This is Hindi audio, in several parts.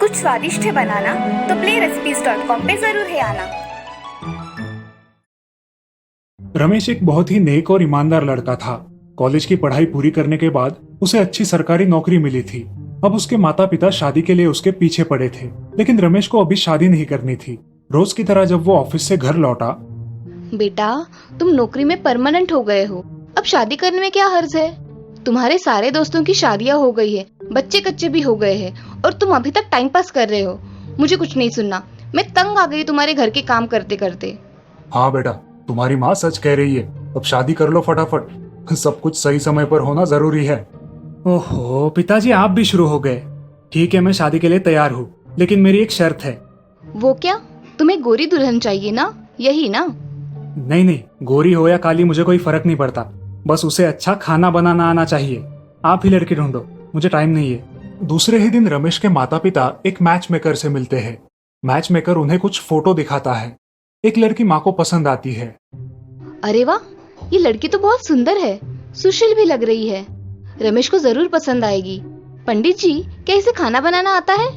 कुछ स्वादिष्ट है बनाना तो playrecipes.com पे जरूर है आना। रमेश एक बहुत ही नेक और ईमानदार लड़का था। कॉलेज की पढ़ाई पूरी करने के बाद उसे अच्छी सरकारी नौकरी मिली थी। अब उसके माता पिता शादी के लिए उसके पीछे पड़े थे, लेकिन रमेश को अभी शादी नहीं करनी थी। रोज की तरह जब वो ऑफिस से घर लौटा, बेटा तुम नौकरी में परमानेंट हो गए हो, अब शादी करने में क्या हर्ज है। तुम्हारे सारे दोस्तों की शादियां हो गई है, बच्चे कच्चे भी हो गए हैं और तुम अभी तक टाइम पास कर रहे हो। मुझे कुछ नहीं सुनना, मैं तंग आ गई तुम्हारे घर के काम करते करते। हाँ बेटा, तुम्हारी माँ सच कह रही है, अब शादी कर लो फटाफट, सब कुछ सही समय पर होना जरूरी है। ओहो पिताजी, आप भी शुरू हो गए। ठीक है, मैं शादी के लिए तैयार हूँ, लेकिन मेरी एक शर्त है। वो क्या? तुम्हें गोरी दुल्हन चाहिए ना, यही ना? नहीं नहीं, गोरी हो या काली मुझे कोई फर्क नहीं पड़ता, बस उसे अच्छा खाना बनाना आना चाहिए। आप ही लड़की ढूंढो, मुझे टाइम नहीं है। दूसरे ही दिन रमेश के माता पिता एक मैच मेकर से मिलते हैं। मैच मेकर उन्हें कुछ फोटो दिखाता है। एक लड़की माँ को पसंद आती है। अरे वाह, ये लड़की तो बहुत सुंदर है, सुशील भी लग रही है, रमेश को जरूर पसंद आएगी। पंडित जी, क्या इसे खाना बनाना आता है?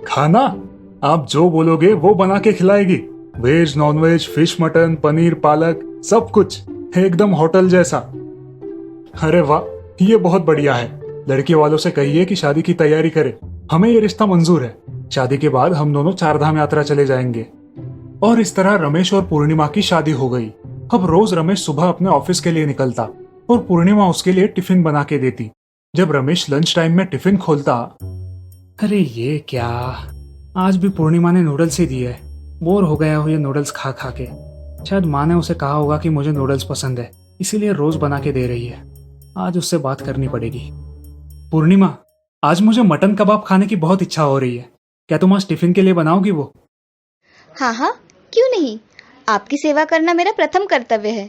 खाना? आप जो बोलोगे वो बना के खिलाएगी। Veg, non veg, fish, mutton, paneer, पालक, सब कुछ एकदम होटल जैसा। अरे वाह, ये बहुत बढ़िया है। लड़की वालों से कहिए कि शादी की तैयारी करे, हमें ये रिश्ता मंजूर है। शादी के बाद हम दोनों 4 धाम यात्रा चले जाएंगे। और इस तरह रमेश और पूर्णिमा की शादी हो गई। अब रोज रमेश सुबह अपने ऑफिस के लिए निकलता और पूर्णिमा उसके लिए टिफिन बना के देती। जब रमेश लंच टाइम में टिफिन खोलता, अरे ये क्या, आज भी पूर्णिमा ने नूडल्स ही दिए। बोर हो गया हूँ ये नूडल्स खा खा के। शायद माँ ने उसे कहा होगा कि मुझे नूडल्स पसंद है, इसीलिए रोज बना के दे रही है। आज उससे बात करनी पड़ेगी। पूर्णिमा, आज मुझे मटन कबाब खाने की बहुत इच्छा हो रही है, क्या तुम आज टिफिन के लिए बनाओगी वो? हाँ हाँ, क्यों नहीं, आपकी सेवा करना मेरा प्रथम कर्तव्य है।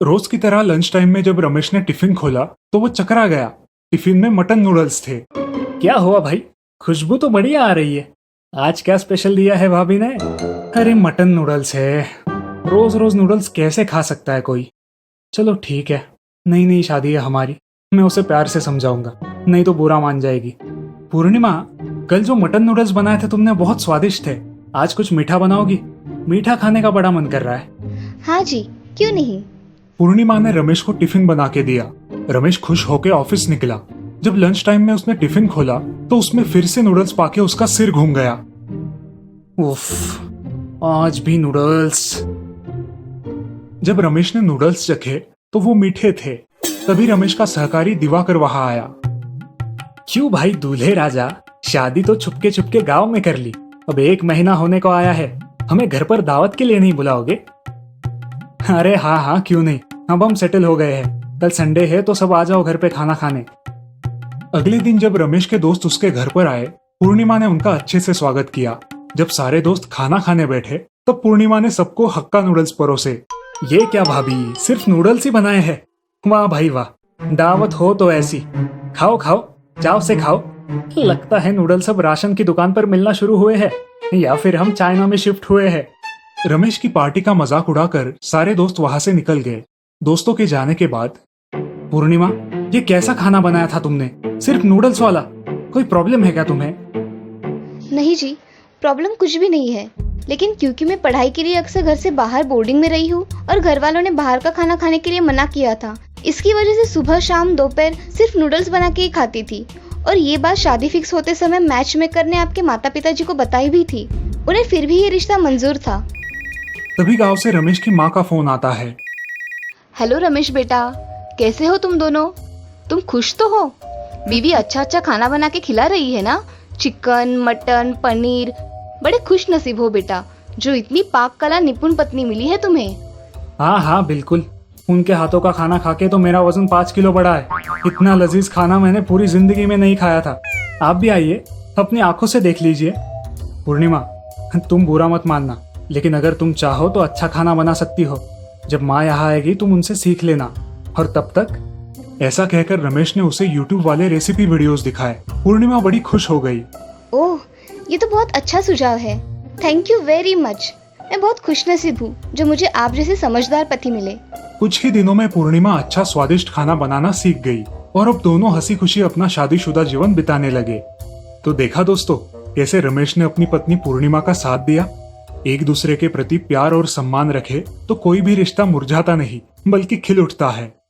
रोज की तरह लंच टाइम में जब रमेश ने टिफिन खोला तो वो चकरा गया। टिफिन में मटन नूडल्स थे। क्या हुआ भाई, खुशबू तो बढ़िया आ रही है। आज क्या स्पेशल दिया है भाभी ने? अरे मटन नूडल्स है, रोज रोज नूडल्स कैसे खा सकता है कोई। चलो ठीक है, नई नई शादी है हमारी, मैं उसे प्यार से समझाऊंगा, नहीं तो बुरा मान जाएगी। पूर्णिमा, कल जो मटन नूडल्स बनाए थे तुमने बहुत स्वादिष्ट थे, आज कुछ मीठा बनाओगी? मीठा खाने का बड़ा मन कर रहा है। हाँ जी, क्यों नहीं। पूर्णिमा ने रमेश को टिफिन बना के दिया। रमेश खुश होकर ऑफिस निकला। जब लंच टाइम में उसने टिफिन खोला तो उसमें फिर से नूडल्स पाके उसका सिर घूम गया। उफ, आज भी नूडल्स। जब रमेश ने नूडल्स चखे तो वो मीठे थे। तभी रमेश का सहकारी दिवाकर वहां आया। क्यों भाई दूल्हे राजा, शादी तो छुपके छुपके गांव में कर ली, अब 1 महीना होने को आया है, हमें घर पर दावत के लिए नहीं बुलाओगे? अरे हाँ हाँ, क्यों नहीं, अब हम सेटल हो गए हैं, कल संडे है तो सब आ जाओ घर पे खाना खाने। अगले दिन जब रमेश के दोस्त उसके घर पर आए, पूर्णिमा ने उनका अच्छे से स्वागत किया। जब सारे दोस्त खाना खाने बैठे तब पूर्णिमा ने सबको हक्का नूडल्स परोसे। ये क्या भाभी, सिर्फ नूडल्स ही बनाए हैं? वाह भाई वाह, दावत हो तो ऐसी, खाओ खाओ, चाव से खाओ। लगता है नूडल्स अब राशन की दुकान पर मिलना शुरू हुए हैं, या फिर हम चाइना में शिफ्ट हुए हैं। रमेश की पार्टी का मजाक उड़ाकर सारे दोस्त वहां से निकल गए। दोस्तों के जाने के बाद, पूर्णिमा, ये कैसा खाना बनाया था तुमने, सिर्फ नूडल्स वाला? कोई प्रॉब्लम है क्या तुम्हें? नहीं जी, प्रॉब्लम कुछ भी नहीं है, लेकिन क्योंकि मैं पढ़ाई के लिए अक्सर घर से बाहर बोर्डिंग में रही हूँ और घर वालों ने बाहर का खाना खाने के लिए मना किया था, इसकी वजह से सुबह शाम दोपहर सिर्फ नूडल्स बना के ही खाती थी। और ये बात शादी फिक्स होते समय मैच मेकर ने आपके माता पिता जी को बताई भी थी, उन्हें फिर भी ये रिश्ता मंजूर था। तभी गांव से रमेश की माँ का फोन आता है। हेलो रमेश बेटा, कैसे हो तुम दोनों? तुम खुश तो हो? बीवी अच्छा अच्छा खाना बना के खिला रही है ना, चिकन, मटन, पनीर। बड़े खुश नसीब हो बेटा, जो इतनी पाक कला निपुण पत्नी मिली है तुम्हें। हाँ हाँ बिल्कुल, उनके हाथों का खाना खा के तो मेरा वजन 5 किलो बढ़ा है। इतना लजीज खाना मैंने पूरी जिंदगी में नहीं खाया था। आप भी आइए, अपनी आंखों से देख लीजिए। पूर्णिमा, तुम बुरा मत मानना, लेकिन अगर तुम चाहो तो अच्छा खाना बना सकती हो। जब माँ यहाँ आएगी तुम उनसे सीख लेना, और तब तक। ऐसा कहकर रमेश ने उसे YouTube वाले रेसिपी वीडियोस दिखाए। पूर्णिमा बड़ी खुश हो गई। ओह, ये तो बहुत अच्छा सुझाव है, थैंक यू वेरी मच। मैं बहुत खुशनसीब हूँ जो मुझे आप जैसे समझदार पति मिले। कुछ ही दिनों में पूर्णिमा अच्छा स्वादिष्ट खाना बनाना सीख गई और अब दोनों हंसी खुशी अपना शादीशुदा जीवन बिताने लगे। तो देखा दोस्तों, कैसे रमेश ने अपनी पत्नी पूर्णिमा का साथ दिया। एक दूसरे के प्रति प्यार और सम्मान रखे तो कोई भी रिश्ता मुरझाता नहीं बल्कि खिल उठता है।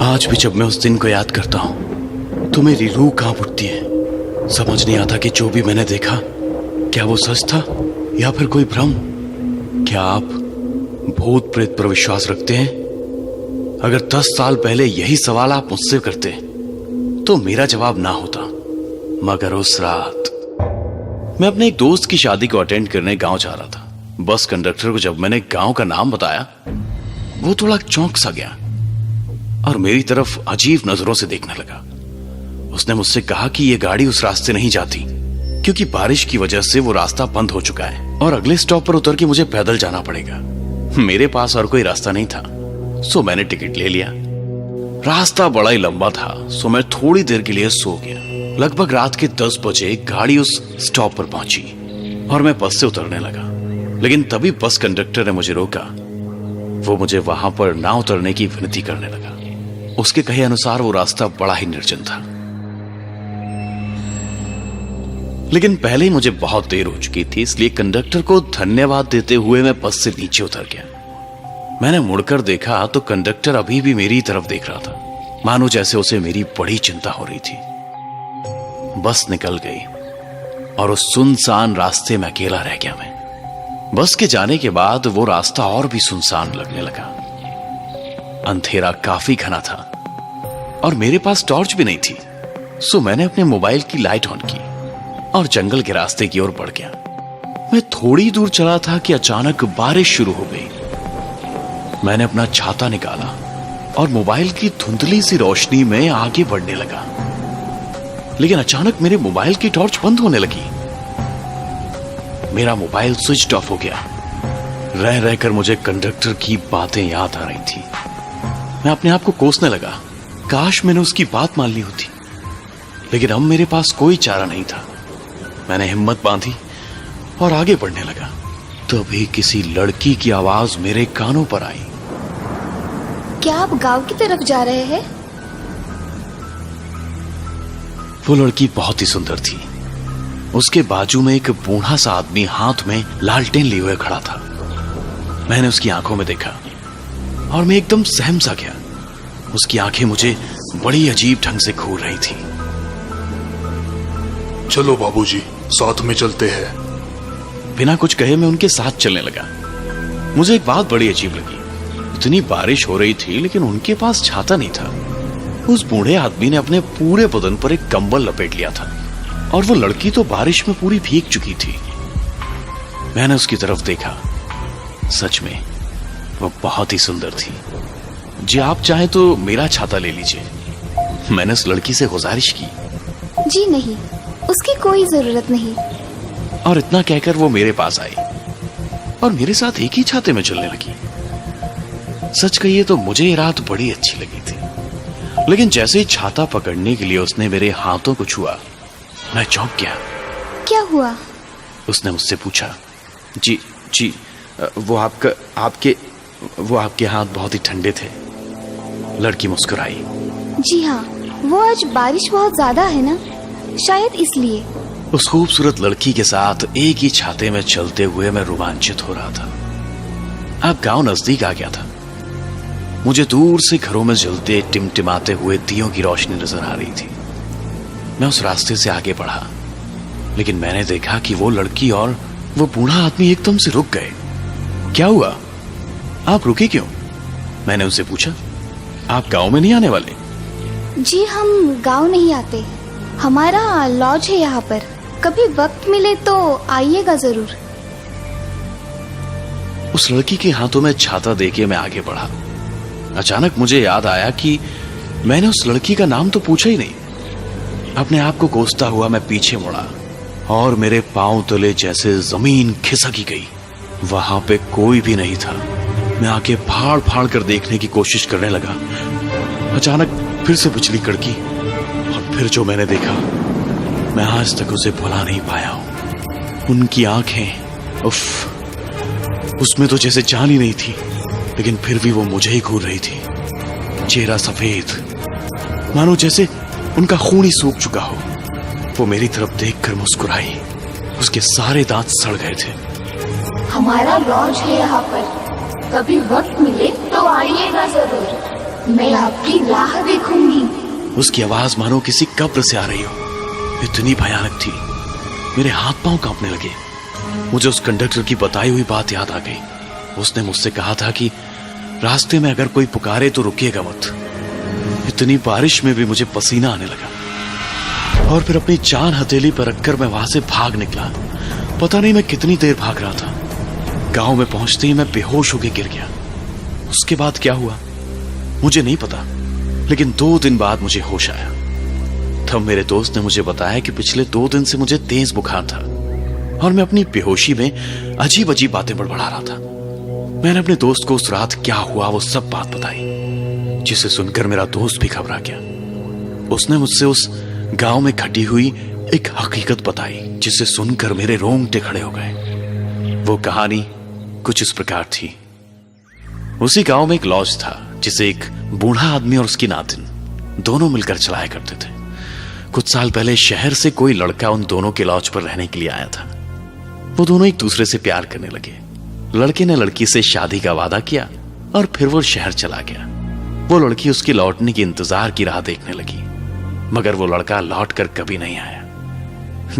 आज भी जब मैं उस दिन को याद करता हूं तो मेरी रूह कांप उठती है। समझ नहीं आता कि जो भी मैंने देखा क्या वो सच था या फिर कोई भ्रम। क्या आप भूत प्रेत पर विश्वास रखते हैं? अगर 10 साल पहले यही सवाल आप मुझसे करते तो मेरा जवाब ना होता। मगर उस रात मैं अपने एक दोस्त की शादी को अटेंड करने गांव जा रहा था। बस कंडक्टर को जब मैंने गांव का नाम बताया वो थोड़ा चौंक सा गया और मेरी तरफ अजीब नजरों से देखने लगा। उसने मुझसे कहा कि यह गाड़ी उस रास्ते नहीं जाती क्योंकि बारिश की वजह से वो रास्ता बंद हो चुका है और अगले स्टॉप पर उतर के मुझे पैदल जाना पड़ेगा। मेरे पास और कोई रास्ता नहीं था, सो मैंने टिकट ले लिया। रास्ता बड़ा ही लंबा था, सो मैं थोड़ी देर के लिए सो गया। लगभग रात के 10 बजे गाड़ी उस स्टॉप पर पहुंची और मैं बस से उतरने लगा, लेकिन तभी बस कंडक्टर ने मुझे रोका। वो मुझे वहां पर ना उतरने की विनती करने लगा। उसके कहे अनुसार वो रास्ता बड़ा ही निर्जन था, लेकिन पहले ही मुझे बहुत देर हो चुकी थी, इसलिए कंडक्टर को धन्यवाद देते हुए मैं बस से नीचे उतर गया। मैंने मुड़कर देखा तो कंडक्टर अभी भी मेरी तरफ देख रहा था, मानो जैसे उसे मेरी बड़ी चिंता हो रही थी। बस निकल गई और उस सुनसान रास्ते में अकेला रह गया मैं। बस के जाने के बाद वो रास्ता और भी सुनसान लगने लगा। अंधेरा काफी घना था और मेरे पास टॉर्च भी नहीं थी, सो मैंने अपने मोबाइल की लाइट ऑन की और जंगल के रास्ते की ओर बढ़ गया। मैं थोड़ी दूर चला था कि अचानक बारिश शुरू हो गई। मैंने अपना छाता निकाला और मोबाइल की धुंधली सी रोशनी में आगे बढ़ने लगा, लेकिन अचानक मेरे मोबाइल की टॉर्च बंद होने लगी। मेरा मोबाइल स्विच ऑफ हो गया। रह रहकर मुझे कंडक्टर की बातें याद आ रही थी। मैं अपने आप को कोसने लगा, काश मैंने उसकी बात मान ली होती, लेकिन अब मेरे पास कोई चारा नहीं था। मैंने हिम्मत बांधी और आगे बढ़ने लगा। तभी किसी लड़की की आवाज मेरे कानों पर आई। क्या आप गांव की तरफ जा रहे हैं? वो लड़की बहुत ही सुंदर थी। उसके बाजू में एक बूढ़ा सा आदमी हाथ में लालटेन लिए हुए खड़ा था। मैंने उसकी आंखों में देखा और मैं एकदम सहम सा गया। उसकी आंखें मुझे बड़ी अजीब ढंग से घूर रही थी। चलो बाबूजी, साथ में चलते हैं। बिना कुछ कहे मैं उनके साथ चलने लगा। मुझे एक बात बड़ी अजीब लगी। इतनी बारिश हो रही थी लेकिन उनके पास छाता नहीं था। उस बूढ़े आदमी ने अपने पूरे बदन पर एक कंबल लपेट लिया था और वो लड़की तो बारिश में पूरी भीग चुकी थी। मैंने उसकी तरफ देखा। सच में वो बहुत ही सुंदर थी। जी आप चाहें तो मेरा छाता ले लीजिए। मैंने उस लड़की से गुजारिश की। जी नहीं, उसकी कोई जरूरत नहीं। और इतना कहकर वो मेरे पास आई और मेरे साथ एक ही छाते में चलने लगी। सच कहिए तो मुझे ये रात बड़ी अच्छी लगी थी, लेकिन जैसे ही छाता पकड़ने के लिए उसने मेरे हाथों को छुआ, मैं चौंक गया। क्या हुआ? उसने मुझसे पूछा। जी जी, वो आपके हाथ बहुत ही ठंडे थे। लड़की मुस्कुराई। जी हाँ, वो आज बारिश बहुत ज्यादा है ना, शायद इसलिए। उस खूबसूरत लड़की के साथ एक ही छाते में चलते हुए मैं रोमांचित हो रहा था। अब गांव नजदीक आ गया था। मुझे दूर से घरों में जलते टिमटिमाते हुए दियों की रोशनी नजर आ रही थी। मैं उस रास्ते से आगे बढ़ा, लेकिन मैंने देखा कि वो लड़की और वो बूढ़ा आदमी एकदम से रुक गए। क्या हुआ? आप रुके क्यों? मैंने उनसे पूछा। आप गांव में नहीं आने वाले? जी हम गांव नहीं आते, हमारा लॉज है यहाँ पर। कभी वक्त मिले तो आइएगा जरूर। उस लड़की के हाथों में छाता देके मैं आगे बढ़ा। अचानक मुझे याद आया कि मैंने उस लड़की का नाम तो पूछा ही नहीं। अपने आप को कोसता हुआ मैं पीछे मुड़ा और मेरे पांव तले जैसे जमीन खिसकी गई। वहां पे कोई भी नहीं था। मैं आंखें फाड़ फाड़ कर देखने की कोशिश करने लगा। अचानक फिर से बिजली कड़की और फिर जो मैंने देखा, मैं आज तक उसे भुला नहीं पाया हूं। उनकी आंखें, उफ, उसमें तो जैसे जान ही नहीं थी, लेकिन फिर भी वो मुझे ही घूर रही थी। चेहरा सफेद, मानो जैसे उनका खून ही सूख चुका हो। वो मेरी तरफ देखकर मुस्कुराई। उसके सारे दांत सड़ गए थे। हमारा लॉज है यहाँ पर, कभी वक्त मिले तो आइएगा जरूर, मैं आपकी राह देखूंगी। उसकी आवाज मानो किसी कब्र से आ रही हो, इतनी भयानक थी। मेरे हाथ पांव कांपने लगे। मुझे उस कंडक्टर की बताई हुई बात याद आ गई। उसने मुझसे कहा था कि रास्ते में अगर कोई पुकारे तो रुकिएगा मत। इतनी बारिश में भी मुझे पसीना आने लगा और फिर अपनी जान हथेली पर रखकर मैं वहां से भाग निकला। पता नहीं मैं कितनी देर भाग रहा था। गांव में पहुंचते ही मैं बेहोश होकर गिर गया। उसके बाद क्या हुआ मुझे नहीं पता, लेकिन 2 दिन बाद मुझे होश आया। तब मेरे दोस्त ने मुझे बताया कि पिछले 2 दिन से मुझे तेज बुखार था और मैं अपनी बेहोशी में अजीब अजीब बातें बड़बड़ा रहा था। मैंने अपने दोस्त को उस रात क्या हुआ वो सब बात बताई, जिसे सुनकर मेरा दोस्त भी घबरा गया। उसने मुझसे उस गांव में घटी हुई एक हकीकत बताई, जिसे सुनकर मेरे रोंगटे खड़े हो गए। वो कहानी कुछ इस प्रकार थी। उसी गांव में एक लॉज था, जिसे एक बूढ़ा आदमी और उसकी नातिन दोनों मिलकर चलाया करते थे। कुछ साल पहले शहर से कोई लड़का उन दोनों के लॉज पर रहने के लिए आया था। वो दोनों एक दूसरे से प्यार करने लगे। लड़के ने लड़की से शादी का वादा किया और फिर वो शहर चला गया। वो लड़की उसकी लौटने की इंतजार की राह देखने लगी, मगर वो लड़का लौट कर कभी नहीं आया।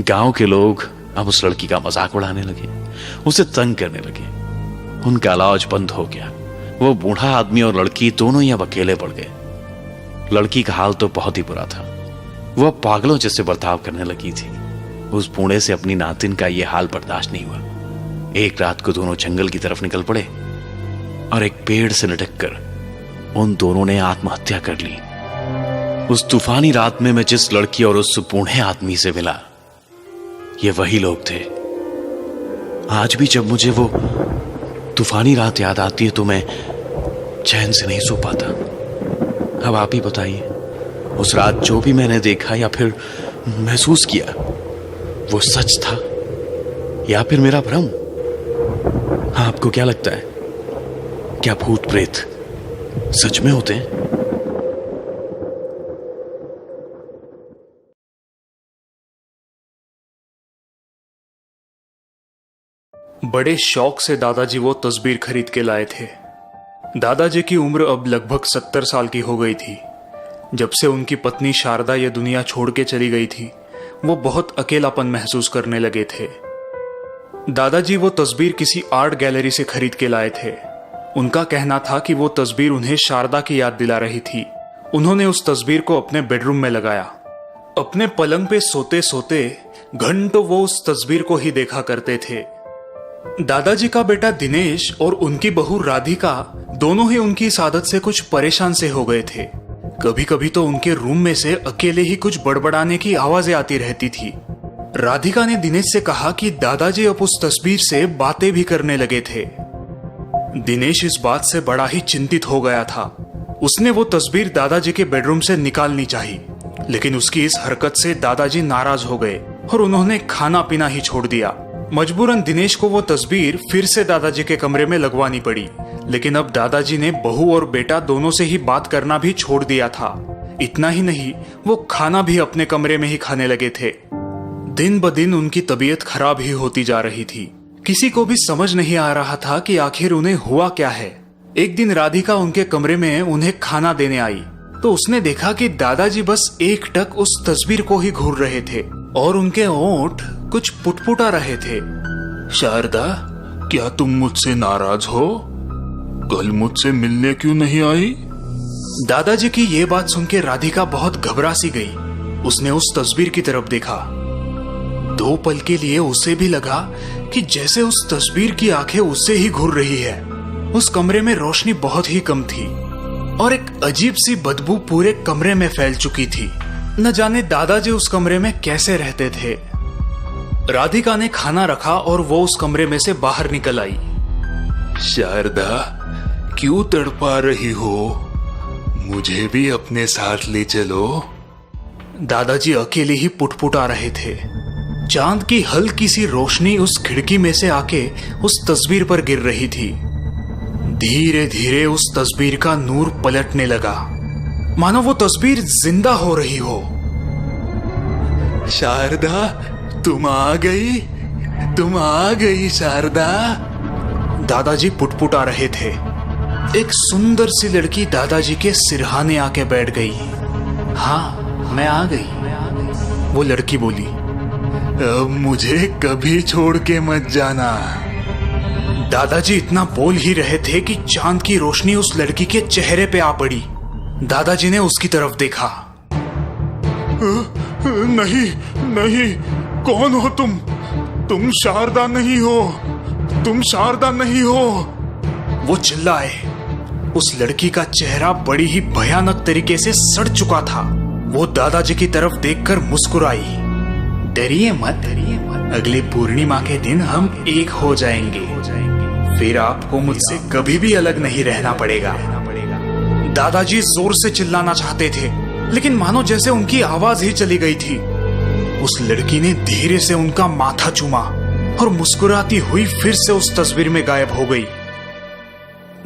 गांव के लोग अब उस लड़की का मजाक उड़ाने लगे, उसे तंग करने लगे। उनका लॉज बंद हो गया। वो बूढ़ा आदमी और लड़की दोनों ही अब अकेले पड़ गए। लड़की का हाल तो बहुत ही बुरा था। वो पागलों जैसे बर्ताव करने लगी थी। उस बूढ़े से अपनी नातिन का यह हाल बर्दाश्त नहीं हुआ। एक रात को दोनों जंगल की तरफ निकल पड़े और एक पेड़ से लटककर उन दोनों ने आत्महत्या कर ली। उस तूफानी रात में मैं जिस लड़की और उस बूढ़े आदमी से मिला, ये वही लोग थे। आज भी जब मुझे वो तूफानी रात याद आती है तो मैं चैन से नहीं सो पाता। अब आप ही बताइए, उस रात जो भी मैंने देखा या फिर महसूस किया, वो सच था या फिर मेरा भ्रम? आपको क्या लगता है, क्या भूत प्रेत सच में होते हैं? बड़े शौक से दादाजी वो तस्वीर खरीद के लाए थे। दादाजी की उम्र अब लगभग 70 साल की हो गई थी। जब से उनकी पत्नी शारदा ये दुनिया छोड़ के चली गई थी, वो बहुत अकेलापन महसूस करने लगे थे। दादाजी वो तस्वीर किसी आर्ट गैलरी से खरीद के लाए थे। उनका कहना था कि वो तस्वीर उन्हें शारदा की याद दिला रही थी। उन्होंने उस तस्वीर को अपने बेडरूम में लगाया। अपने पलंग पे सोते सोते घंटों वो उस तस्वीर को ही देखा करते थे। दादाजी का बेटा दिनेश और उनकी बहू राधिका दोनों ही उनकी इस आदत से कुछ परेशान से हो गए थे। कभी कभी तो उनके रूम में से अकेले ही कुछ बड़बड़ाने की आवाजें आती रहती थी। राधिका ने दिनेश से कहा कि दादाजी अब उस तस्वीर से बातें भी करने लगे थे। दिनेश इस बात से बड़ा ही चिंतित हो गया था। उसने वो तस्वीर दादाजी के बेडरूम से निकालनी चाहिए, लेकिन उसकी इस हरकत से दादाजी नाराज हो गए और उन्होंने खाना पीना ही छोड़ दिया। मजबूरन दिनेश को वो तस्वीर फिर से दादाजी के कमरे में लगवानी पड़ी, लेकिन अब दादाजी ने बहू और बेटा दोनों से ही बात करना भी छोड़ दिया था। इतना ही नहीं, वो खाना भी अपने कमरे में ही खाने लगे थे। दिन ब दिन उनकी तबीयत खराब ही होती जा रही थी। किसी को भी समझ नहीं आ रहा था कि आखिर उन्हें हुआ क्या है। एक दिन राधिका उनके कमरे में उन्हें खाना देने आई तो उसने देखा कि दादाजी बस एकटक उस तस्वीर को ही घूर रहे थे और उनके होंठ कुछ पुटपुटा रहे थे। शारदा, क्या तुम मुझसे नाराज हो? कल मुझसे मिलने क्यों नहीं आई? दादाजी की ये बात सुन के राधिका बहुत घबरा सी गई। उसने उस तस्वीर की तरफ देखा। 2 पल के लिए उसे भी लगा कि जैसे उस तस्वीर की आंखें उससे ही घूर रही है। उस कमरे में रोशनी बहुत ही कम थी और एक अजीब सी बदबू पूरे कमरे में फैल चुकी थी। न जाने दादाजी उस कमरे में कैसे रहते थे। राधिका ने खाना रखा और वो उस कमरे में से बाहर निकल आई। शारदा, क्यों तड़पा रही हो? मुझे भी अपने साथ ले चलो। दादाजी अकेले ही पुटपुटा रहे थे। चांद की हल्की सी रोशनी उस खिड़की में से आके उस तस्वीर पर गिर रही थी। धीरे धीरे उस तस्वीर का नूर पलटने लगा, मानो वो तस्वीर जिंदा हो रही हो। शारदा, तुम आ गई शारदा। दादाजी पुटपुटा रहे थे। एक सुंदर सी लड़की दादाजी के सिरहाने आके बैठ गई। हाँ, मैं आ गई, वो लड़की बोली। अब मुझे कभी छोड़ के मत जाना। दादाजी इतना बोल ही रहे थे कि चांद की रोशनी उस लड़की के चेहरे पे आ पड़ी। दादाजी ने उसकी तरफ देखा। नहीं नहीं, कौन हो तुम? तुम शारदा नहीं हो, तुम शारदा नहीं हो। वो चिल्लाए। उस लड़की का चेहरा बड़ी ही भयानक तरीके से सड़ चुका था। वो दादाजी की तरफ देखकर मुस्कुराई। डरिए मत, अगले पूर्णिमा के दिन हम एक हो जाएंगे, फिर आपको मुझसे कभी भी अलग नहीं रहना पड़ेगा। दादाजी जोर से चिल्लाना चाहते थे, लेकिन मानो जैसे उनकी आवाज ही चली गई थी। उस लड़की ने धीरे से उनका माथा चूमा और मुस्कुराती हुई फिर से उस तस्वीर में गायब हो गई।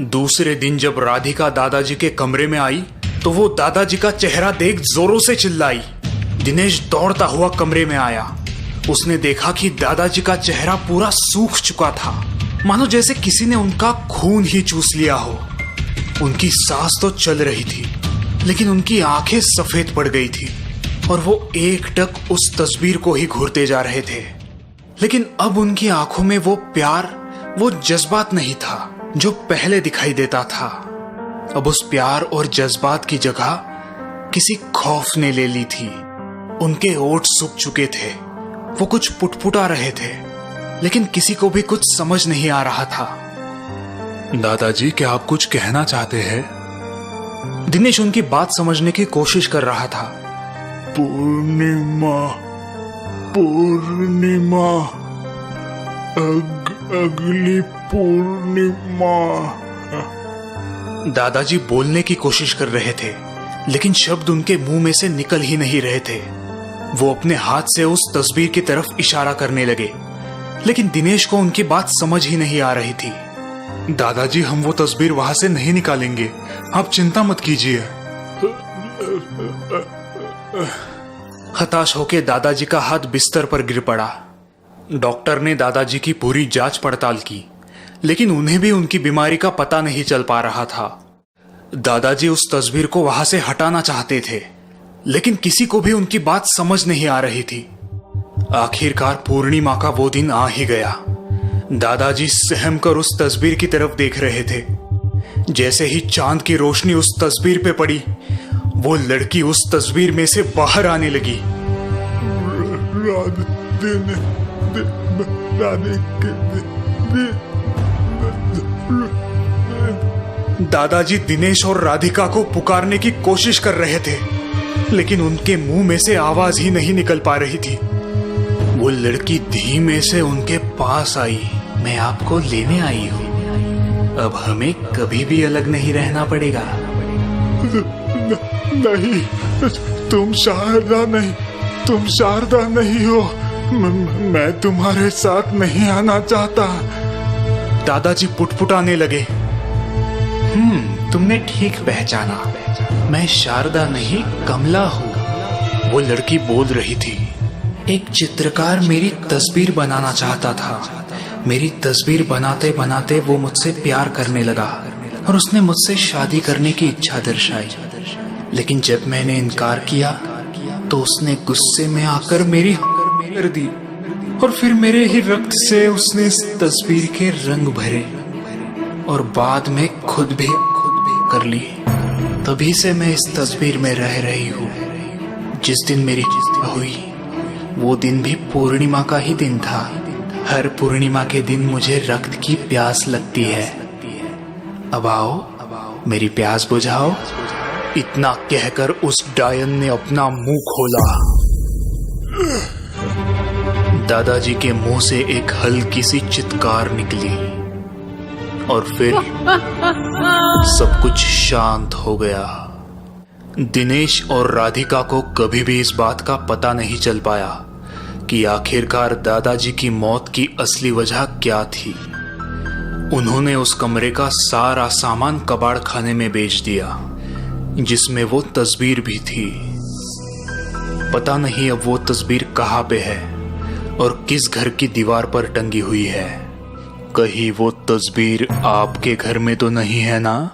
दूसरे दिन जब राधिका दादाजी के कमरे में आई तो वो दादाजी का चेहरा देख जोरों से चिल्लाई। दिनेश दौड़ता हुआ कमरे में आया। उसने देखा कि दादाजी का चेहरा पूरा सूख चुका था, मानो जैसे किसी ने उनका खून ही चूस लिया हो। उनकी सांस तो चल रही थी, लेकिन उनकी आंखें सफेद पड़ गई थी और वो एकटक उस तस्वीर को ही घूरते जा रहे थे। लेकिन अब उनकी आंखों में वो प्यार, वो जज्बात नहीं था जो पहले दिखाई देता था। अब उस प्यार और जज्बात की जगह किसी खौफ ने ले ली थी। उनके ओठ सूख चुके थे। वो कुछ पुटपुटा रहे थे, लेकिन किसी को भी कुछ समझ नहीं आ रहा था। दादाजी, क्या आप कुछ कहना चाहते हैं? दिनेश उनकी बात समझने की कोशिश कर रहा था। पूर्णिमा, पूर्णिमा, अगली पूर्णिमा। दादाजी बोलने की कोशिश कर रहे थे, लेकिन शब्द उनके मुंह में से निकल ही नहीं रहे थे। वो अपने हाथ से उस तस्वीर की तरफ इशारा करने लगे, लेकिन दिनेश को उनकी बात समझ ही नहीं आ रही थी। दादाजी, हम वो तस्वीर वहां से नहीं निकालेंगे, आप चिंता मत कीजिए। हताश होकर दादाजी का हाथ बिस्तर पर गिर पड़ा। डॉक्टर ने दादाजी की पूरी जांच पड़ताल की, लेकिन उन्हें भी उनकी बीमारी का पता नहीं चल पा रहा था। दादाजी उस तस्वीर को वहां से हटाना चाहते थे, लेकिन किसी को भी उनकी बात समझ नहीं आ रही थी। आखिरकार पूर्णिमा का वो दिन आ ही गया। दादाजी सहम कर उस तस्वीर की तरफ देख रहे थे। जैसे ही चांद की रोशनी उस तस्वीर पे पड़ी, वो लड़की उस तस्वीर में से बाहर आने लगी। दादाजी दिनेश और राधिका को पुकारने की कोशिश कर रहे थे, लेकिन उनके मुंह में से आवाज ही नहीं निकल पा रही थी। वो लड़की धीमे से उनके पास आई। मैं आपको लेने आई हूँ, अब हमें कभी भी अलग नहीं रहना पड़ेगा। नहीं, तुम शारदा नहीं, तुम शारदा नहीं हो। मैं तुम्हारे साथ नहीं आना चाहता। दादाजी पुटपुटाने लगे। तुमने ठीक पहचाना, मैं शारदा नहीं कमला हूँ, वो लड़की बोल रही थी। एक चित्रकार मेरी तस्वीर बनाना चाहता था। मेरी तस्वीर बनाते बनाते वो मुझसे प्यार करने लगा और उसने मुझसे शादी करने की इच्छा दर्शाई, लेकिन जब मैंने इनकार किया तो उसने गुस्से में आकर मेरी कर दी और फिर मेरे ही रक्त से उसने इस तस्वीर के रंग भरे और बाद में खुद भी कर ली। तभी से मैं इस तस्वीर में रह रही हूँ। जिस दिन मेरी हुई वो दिन भी पूर्णिमा का ही दिन था। हर पूर्णिमा के दिन मुझे रक्त की प्यास लगती है। अब आओ, मेरी प्यास बुझाओ। इतना कहकर उस डायन ने अपना मुंह खोला। दादाजी के मुंह से एक हल्की सी चित्कार निकली और फिर सब कुछ शांत हो गया। दिनेश और राधिका को कभी भी इस बात का पता नहीं चल पाया कि आखिरकार दादाजी की मौत की असली वजह क्या थी। उन्होंने उस कमरे का सारा सामान कबाड़ खाने में बेच दिया, जिसमें वो तस्वीर भी थी। पता नहीं अब वो तस्वीर कहाँ पे है और किस घर की दीवार पर टंगी हुई है। कहीं वो तस्वीर आपके घर में तो नहीं है ना?